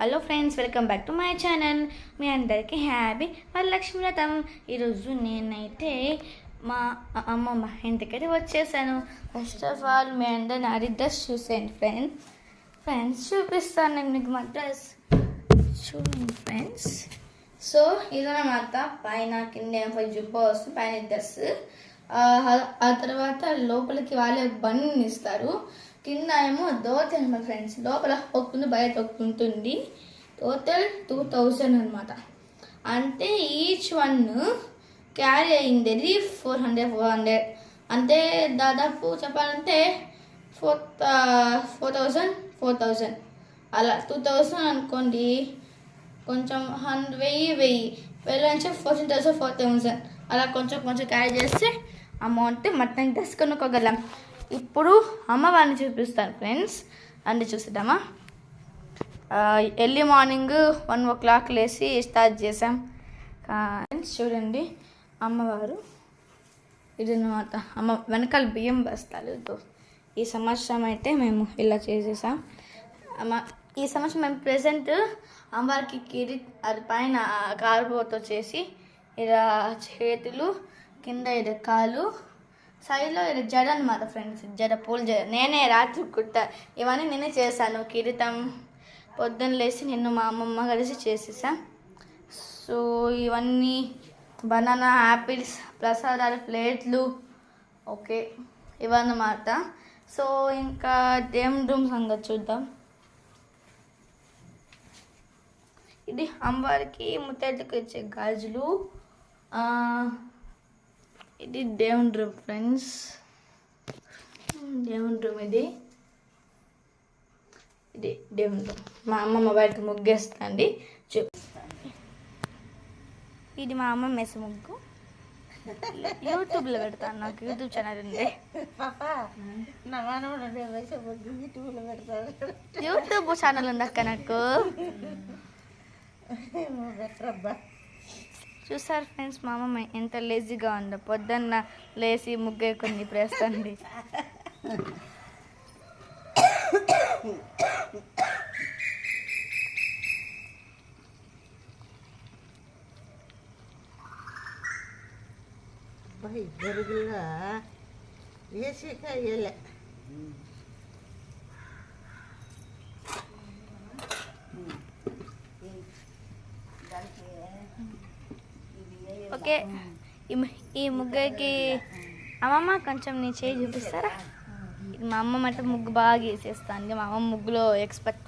Hello friends, welcome back to my channel. మీ అందరికీ happy Varalakshmi వ్రతం. ఈరోజు నేనైతే మా అమ్మమ్మ ఇంటికైతే వచ్చేసాను. ఫస్ట్ ఆఫ్ ఆల్ మీ అందరు నా డ్రెస్ చూసేయండి ఫ్రెండ్స్ చూపిస్తాను నేను మీకు మా డ్రెస్ చూడండి ఫ్రెండ్స్. సో ఇదన్నమాట, పైన కింద జుబ్బా వస్తుంది, పైన డ్రెస్. ఆ తర్వాత లోపలికి వాళ్ళే బన్ ఇస్తారు, కింద ఏమో దోత అనమాట ఫ్రెండ్స్. లోపల ఒక్కుంది, బయట ఒక్కుంటుంది. టోటల్ 2000 అనమాట. అంటే ఈచ్ వన్ క్యారీ అయింది 400 అంటే దాదాపు చెప్పాలంటే 4000 అలా 2000 అనుకోండి. కొంచెం 1000 నుంచి 4000 అలా కొంచెం క్యారీ చేస్తే అమౌంట్ మొత్తం డ్రెస్ కొనుక్కోగలం. ఇప్పుడు అమ్మవారిని చూపిస్తాను ఫ్రెండ్స్, అంటే చూసిద్దామా. ఎర్లీ మార్నింగ్ 1 o'clock లేసి స్టార్ట్ చేసాం ఫ్రెండ్స్. చూడండి అమ్మవారు ఇదన్నమాట. అమ్మ వెనకాల బియ్యం బస్తాలు. ఈ సంవత్సరం అయితే మేము ఇలా చేసేసాం. ఈ సంవత్సరం మేము ప్రెజెంట్ అమ్మవారికి అది పైన కార్బోతో చేసి ఇలా చేతులు, కింద ఇది కాలు, సైడ్లో ఇది జడ అనమాట ఫ్రెండ్స్. పూల జడ నేనే రాత్రి ఇవన్నీ నేనే చేశాను. కిరీటం పొద్దున్న లేసి నిన్ను మా అమ్మమ్మ కలిసి చేసేసా. సో ఇవన్నీ బనానా, యాపిల్స్, ప్రసాదాలు, ప్లేట్లు, ఓకే ఇవన్నమాట. సో ఇంకా దేవుని రూమ్ సంగతి చూద్దాం. ఇది అమ్మవారికి ముత్తైదుకు ఇచ్చే గాజులు. ఇది దేవుని రూమ్ ఫ్రెండ్స్. దేవుని రూమ్ ఇది దేవుని రూమ్. మా అమ్మమ్మ బయట ముగ్గేస్తుంది, చూపిస్తాను. ఇది మా అమ్మ మెస్ ముగ్గు. యూట్యూబ్లో పెడతాను, నాకు యూట్యూబ్ ఛానల్ ఉంది. యూట్యూబ్ ఛానల్ ఉంది అక్క నాకు. చూసారు ఫ్రెండ్స్ మా అమ్మ ఎంత లేజీగా ఉందో. పొద్దున్న లేచి ముగ్గే కొన్ని ప్రేస్తుంది. జరుగులా వేసాక వేయలే. ఓకే, ఈ ముగ్గురికి అమ్మమ్మ కొంచెం నీ చేయి చూపిస్తారా? మా అమ్మమ్మ అంటే ముగ్గు బాగా వేసేస్తాను. మా అమ్మ ముగ్గులో ఎక్స్పర్ట్.